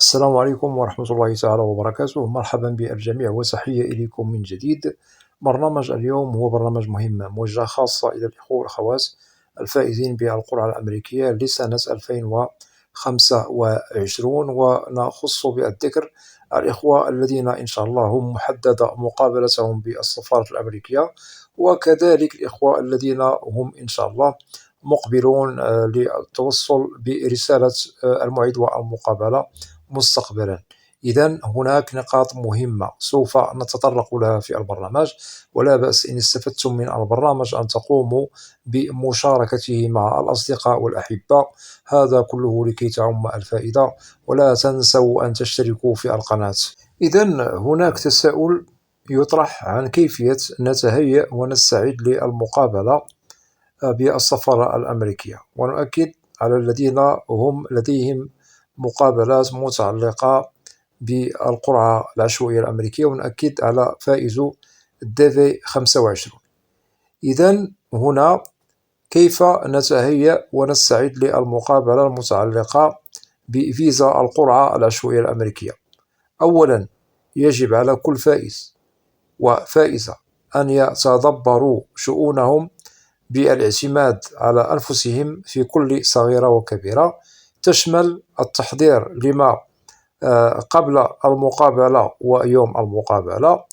السلام عليكم ورحمة الله تعالى وبركاته. مرحبا بالجميع وتحية إليكم من جديد. برنامج اليوم هو برنامج مهم موجه خاصة إلى الإخوة والأخوات الفائزين بالقرعة الأمريكية لسنة 2025، ونخص بالذكر الإخوة الذين إن شاء الله هم محددة مقابلتهم بالسفارة الأمريكية، وكذلك الإخوة الذين هم إن شاء الله مقبلون للتوصل برسالة الموعد والمقابلة مستقبلا. إذا هناك نقاط مهمة سوف نتطرق لها في البرنامج، ولا بأس إن استفدتم من البرنامج أن تقوموا بمشاركته مع الأصدقاء والأحبة، هذا كله لكي تعم الفائدة. ولا تنسوا أن تشتركوا في القناة. إذا هناك تساؤل يطرح عن كيفية نتهيأ ونستعد للمقابلة بالسفارة الأمريكية، ونؤكد على الذين هم لديهم مقابلات متعلقة بالقرعة العشوائية الأمريكية، ونؤكد على فائزو الديفي 25. إذا هنا كيف نتهيأ ونستعد للمقابلة المتعلقة بفيزا القرعة العشوائية الأمريكية؟ أولا، يجب على كل فائز وفائزة أن يتدبروا شؤونهم بالاعتماد على أنفسهم في كل صغيرة وكبيرة، تشمل التحضير لما قبل المقابلة ويوم المقابلة.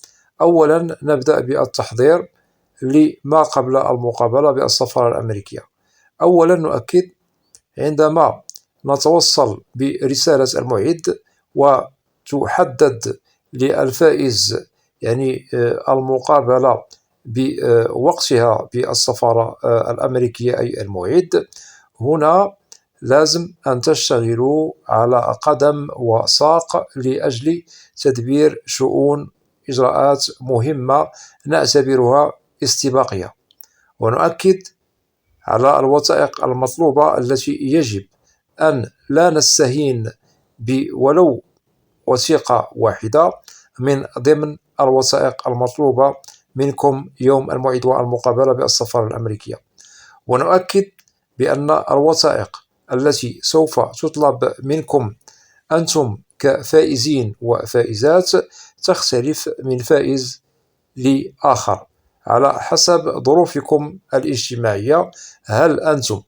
أولا نبدأ بالتحضير لما قبل المقابلة بالسفارة الأمريكية. أولا نؤكد عندما نتوصل برسالة الموعد وتحدد للفائز يعني المقابلة بوقتها بالسفارة الأمريكية أي الموعد، هنا لازم أن تشتغلوا على قدم وساق لأجل تدبير شؤون إجراءات مهمة نعتبرها استباقية، ونؤكد على الوثائق المطلوبة التي يجب أن لا نستهين بولو وثيقة واحدة من ضمن الوثائق المطلوبة منكم يوم الموعد والمقابلة بالسفارة الأمريكية. ونؤكد بأن الوثائق التي سوف تطلب منكم أنتم كفائزين وفائزات تختلف من فائز لآخر على حسب ظروفكم الاجتماعية. هل أنتم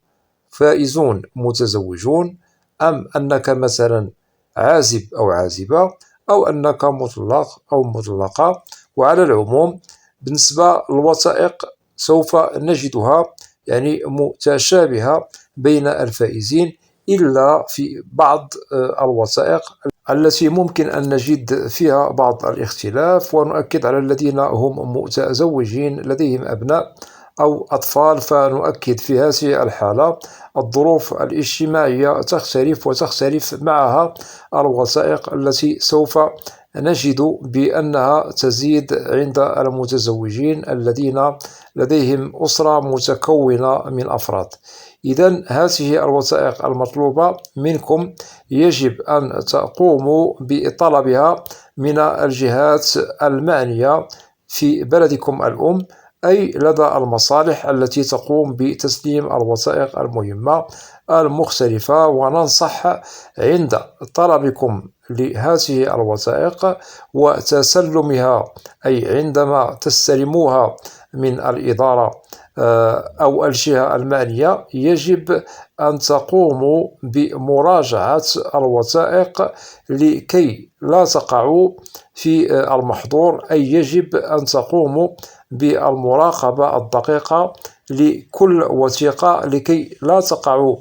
فائزون متزوجون، أم أنك مثلا عازب أو عازبة، أو أنك مطلق أو مطلقة؟ وعلى العموم بالنسبة للوثائق سوف نجدها يعني متشابهة بين الفائزين، إلا في بعض الوثائق التي ممكن أن نجد فيها بعض الاختلاف. ونؤكد على الذين هم متزوجين لديهم أبناء أو أطفال، فنؤكد في هذه الحالة الظروف الاجتماعية تختلف، وتختلف معها الوثائق التي سوف نجد بأنها تزيد عند المتزوجين الذين لديهم أسرة متكونة من أفراد. إذا هذه الوثائق المطلوبة منكم يجب أن تقوموا بطلبها من الجهات المعنية في بلدكم الأم، أي لدى المصالح التي تقوم بتسليم الوثائق المهمة المختلفة. وننصح عند طلبكم لهذه الوثائق وتسلمها، أي عندما تستلموها من الإدارة أو الجهة المعنية، يجب أن تقوموا بمراجعة الوثائق لكي لا تقعوا في المحظور، أي يجب أن تقوموا بالمراقبة الدقيقة لكل وثيقة لكي لا تقعوا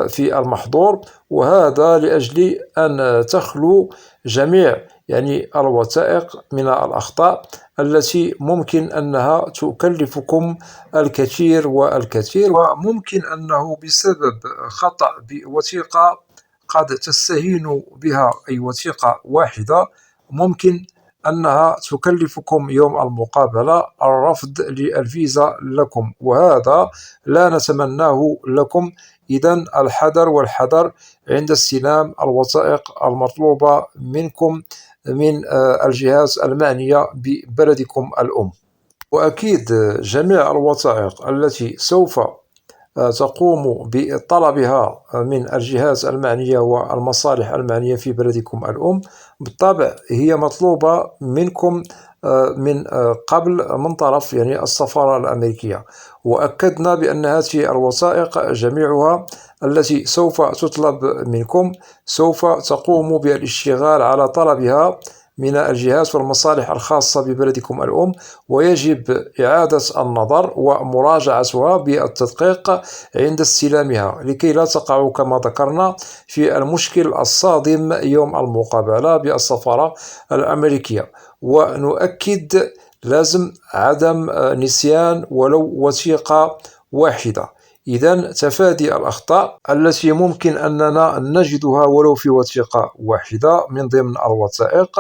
في المحظور، وهذا لأجل أن تخلو جميع يعني الوثائق من الأخطاء التي ممكن أنها تكلفكم الكثير والكثير. وممكن أنه بسبب خطأ بوثيقة قد تستهين بها أي وثيقة واحدة، ممكن أنها تكلفكم يوم المقابلة الرفض للفيزا لكم، وهذا لا نتمناه لكم. إذا الحذر والحذر عند استلام الوثائق المطلوبة منكم من الجهات المعنية ببلدكم الأم. وأكيد جميع الوثائق التي سوف تقوم بطلبها من الجهات المعنية والمصالح المعنية في بلدكم الأم، بالطبع هي مطلوبة منكم من قبل من طرف يعني السفارة الأمريكية. وأكدنا بأن هذه الوثائق جميعها التي سوف تطلب منكم سوف تقوم بالاشتغال على طلبها من الجهات والمصالح الخاصة ببلدكم الأم، ويجب إعادة النظر ومراجعتها بالتدقيق عند استلامها لكي لا تقعوا كما ذكرنا في المشكل الصادم يوم المقابلة بالسفارة الأمريكية. ونؤكد لازم عدم نسيان ولو وثيقة واحدة. إذن تفادي الأخطاء التي ممكن أننا نجدها ولو في وثيقة واحدة من ضمن الوثائق،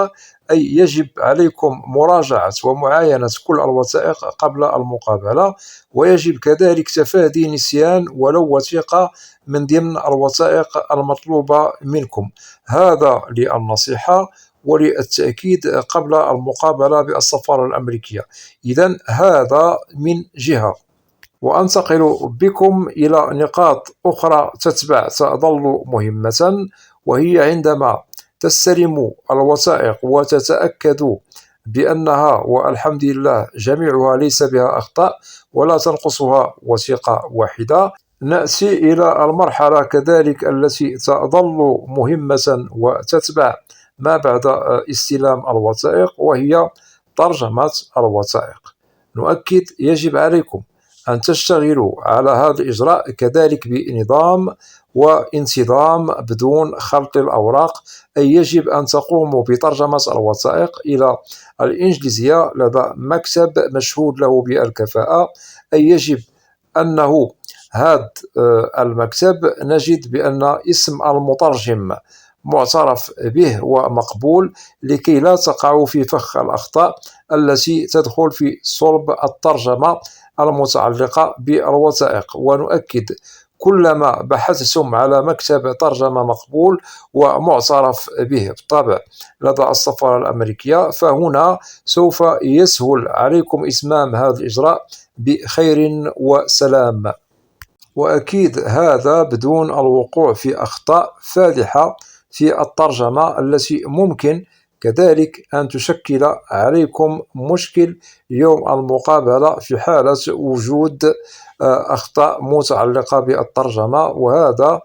أي يجب عليكم مراجعة ومعاينة كل الوثائق قبل المقابلة، ويجب كذلك تفادي نسيان ولو وثيقة من ضمن الوثائق المطلوبة منكم. هذا للنصيحة وللتأكيد قبل المقابلة بالسفارة الأمريكية. إذن هذا من جهة. وأنتقل بكم إلى نقاط أخرى تظل مهمة، وهي عندما تستلموا الوثائق وتتأكدوا بأنها والحمد لله جميعها ليس بها أخطاء ولا تنقصها وثيقة واحدة، نأتي إلى المرحلة كذلك التي تظل مهمة وتتبع ما بعد استلام الوثائق، وهي ترجمة الوثائق. نؤكد يجب عليكم أن تشتغلوا على هذا الإجراء كذلك بنظام وانتظام بدون خلط الأوراق، أي يجب أن تقوموا بترجمة الوثائق إلى الإنجليزية لدى مكتب مشهود له بالكفاءة، أي يجب أنه هذا المكتب نجد بأن اسم المترجم معترف به ومقبول لكي لا تقعوا في فخ الأخطاء التي تدخل في صلب الترجمة المتعلقة بالوثائق. ونؤكد كلما بحثتم على مكتب ترجمة مقبول ومعترف به بالطبع لدى السفارة الأمريكية، فهنا سوف يسهل عليكم إتمام هذا الإجراء بخير وسلام. وأكيد هذا بدون الوقوع في أخطاء فادحة في الترجمة التي ممكن كذلك أن تشكل عليكم مشكل يوم المقابلة في حالة وجود أخطاء متعلقة بالترجمة، وهذا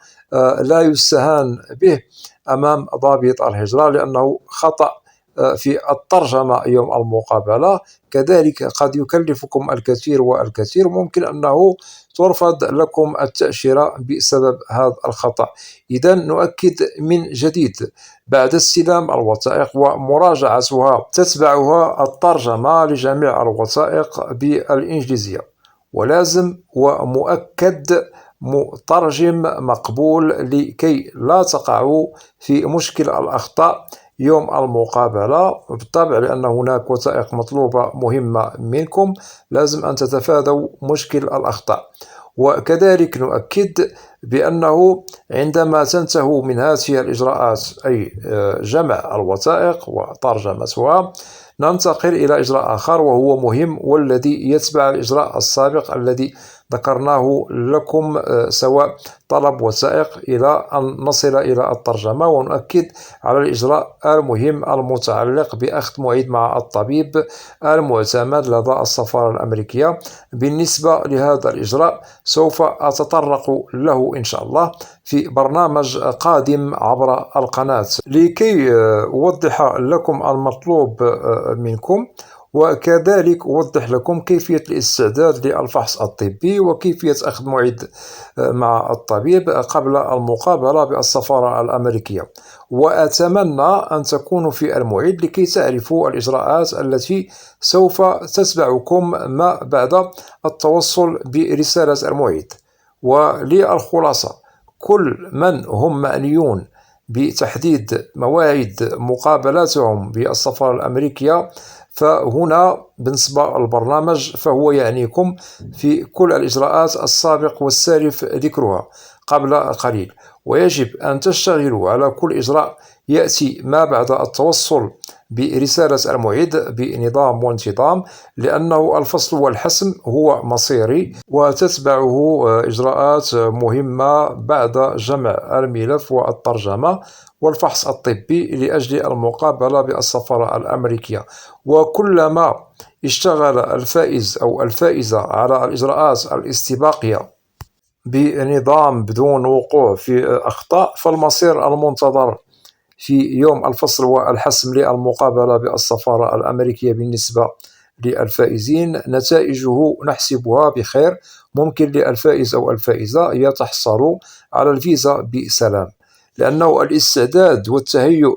لا يستهان به أمام ضابط الهجرة، لأنه خطأ في الترجمة يوم المقابلة كذلك قد يكلفكم الكثير والكثير، ممكن أنه ترفض لكم التأشيرة بسبب هذا الخطأ. إذا نؤكد من جديد بعد استلام الوثائق ومراجعتها تتبعها الترجمة لجميع الوثائق بالإنجليزية، ولازم ومؤكد مترجم مقبول لكي لا تقعوا في مشكل الأخطاء يوم المقابلة بالطبع، لأن هناك وثائق مطلوبة مهمة منكم، لازم أن تتفادوا مشكل الأخطاء. وكذلك نؤكد بأنه عندما تنتهوا من هذه الإجراءات أي جمع الوثائق وترجمتها، ننتقل إلى إجراء آخر وهو مهم والذي يتبع الإجراء السابق الذي ذكرناه لكم، سواء طلب وثائق إلى أن نصل إلى الترجمة. ونؤكد على الإجراء المهم المتعلق بأخذ موعد مع الطبيب المعتمد لدى السفارة الأمريكية. بالنسبة لهذا الإجراء سوف أتطرق له إن شاء الله في برنامج قادم عبر القناة لكي أوضح لكم المطلوب منكم، وكذلك أوضح لكم كيفية الاستعداد للفحص الطبي وكيفية أخذ موعد مع الطبيب قبل المقابلة بالسفارة الأمريكية. وأتمنى أن تكونوا في الموعد لكي تعرفوا الإجراءات التي سوف تتبعكم ما بعد التوصل برسالة الموعد. وللخلاصة، كل من هم معنيون بتحديد مواعيد مقابلاتهم بالسفارة الأمريكية، فهنا بالنسبة للبرنامج فهو يعنيكم في كل الإجراءات السابق والسالف ذكرها قبل قليل، ويجب أن تشتغلوا على كل إجراء يأتي ما بعد التوصل برسالة المعيد بنظام وانتظام، لأنه الفصل والحسم هو مصيري وتتبعه إجراءات مهمة بعد جمع الملف والترجمة والفحص الطبي لأجل المقابلة بالسفارة الأمريكية. وكلما اشتغل الفائز أو الفائزة على الإجراءات الاستباقية بنظام بدون وقوع في أخطاء، فالمصير المنتظر في يوم الفصل والحسم للمقابلة بالسفارة الأمريكية بالنسبة للفائزين نتائجه نحسبها بخير. ممكن للفائز أو الفائزة يتحصلوا على الفيزا بسلام، لأنه الاستعداد والتهيؤ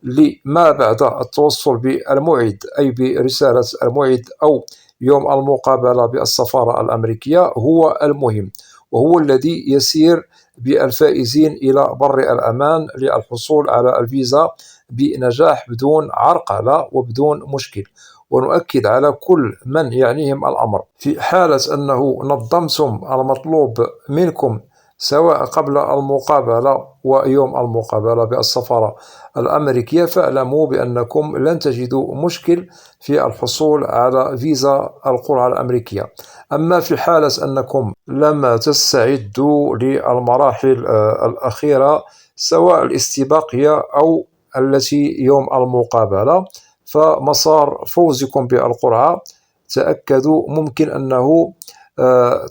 لما بعد التوصل بالموعد، أي برسالة الموعد أو يوم المقابلة بالسفارة الأمريكية، هو المهم، وهو الذي يسير بالفائزين إلى بر الأمان للحصول على الفيزا بنجاح بدون عرقلة وبدون مشكل. ونؤكد على كل من يعنيهم الأمر، في حالة أنه نظمتم المطلوب منكم سواء قبل المقابلة ويوم المقابلة بالسفارة الأمريكية، فاعلموا بأنكم لن تجدوا مشكل في الحصول على فيزا القرعة الأمريكية. أما في حالة أنكم لم تستعدوا للمراحل الأخيرة سواء الاستباقية أو التي يوم المقابلة، فمسار فوزكم بالقرعة تأكدوا ممكن أنه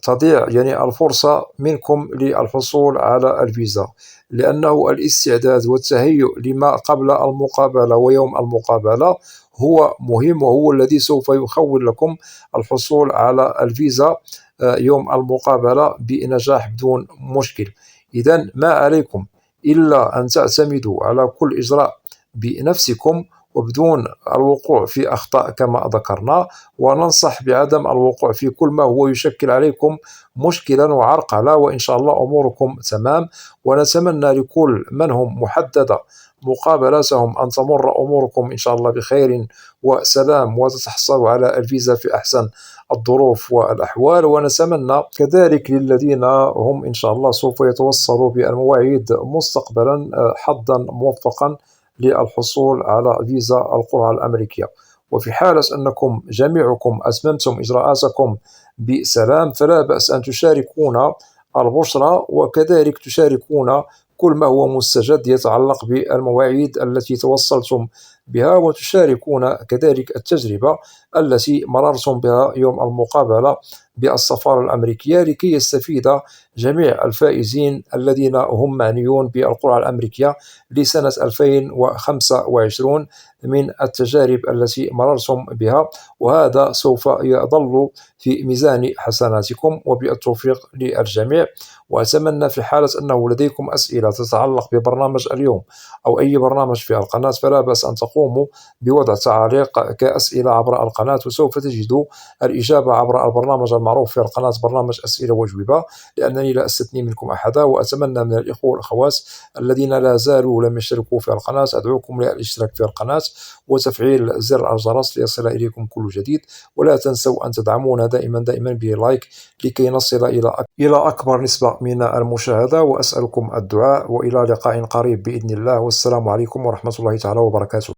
تضيع يعني الفرصة منكم للحصول على الفيزا، لأنه الاستعداد والتهيؤ لما قبل المقابلة ويوم المقابلة هو مهم، وهو الذي سوف يخول لكم الحصول على الفيزا يوم المقابلة بنجاح بدون مشكل. إذن ما عليكم إلا أن تعتمدوا على كل إجراء بنفسكم وبدون الوقوع في أخطاء كما ذكرنا، وننصح بعدم الوقوع في كل ما هو يشكل عليكم مشكلا وعرقلة، وإن شاء الله أموركم تمام. ونتمنى لكل من هم محددة مقابلتهم أن تمر أموركم إن شاء الله بخير وسلام، وتتحصلوا على الفيزا في أحسن الظروف والأحوال. ونتمنى كذلك للذين هم إن شاء الله سوف يتوصلوا بالمواعيد مستقبلا حظا موفقا للحصول على فيزا القرعة الأمريكية. وفي حالة أنكم جميعكم أتممتم إجراءاتكم بسلام، فلا بأس أن تشاركونا البشرى، وكذلك تشاركونا كل ما هو مستجد يتعلق بالمواعيد التي توصلتم بها، وتشاركون كذلك التجربة التي مررتم بها يوم المقابلة بالسفارة الأمريكية، لكي يستفيد جميع الفائزين الذين هم معنيون بالقرعة الأمريكية لسنة 2025 من التجارب التي مررتم بها، وهذا سوف يظل في ميزان حسناتكم. وبالتوفيق للجميع. وأتمنى في حالة أنه لديكم أسئلة تتعلق ببرنامج اليوم أو أي برنامج في القناة، فلا بأس أن تقوموا بوضع تعاليق كأسئلة عبر القناة، وسوف تجدوا الإجابة عبر البرنامج المعروف في القناة، برنامج أسئلة وأجوبة، لأنني لا أستثني منكم أحدا. وأتمنى من الإخوة والأخوات الذين لا زالوا لم يشتركوا في القناة، أدعوكم للاشتراك في القناة وتفعيل زر الجرس ليصل إليكم كل جديد. ولا تنسوا أن تدعمونا دائما بلايك لكي نصل إلى أكبر نسبة من المشاهدة. وأسألكم الدعاء، وإلى لقاء قريب بإذن الله، والسلام عليكم ورحمة الله تعالى وبركاته.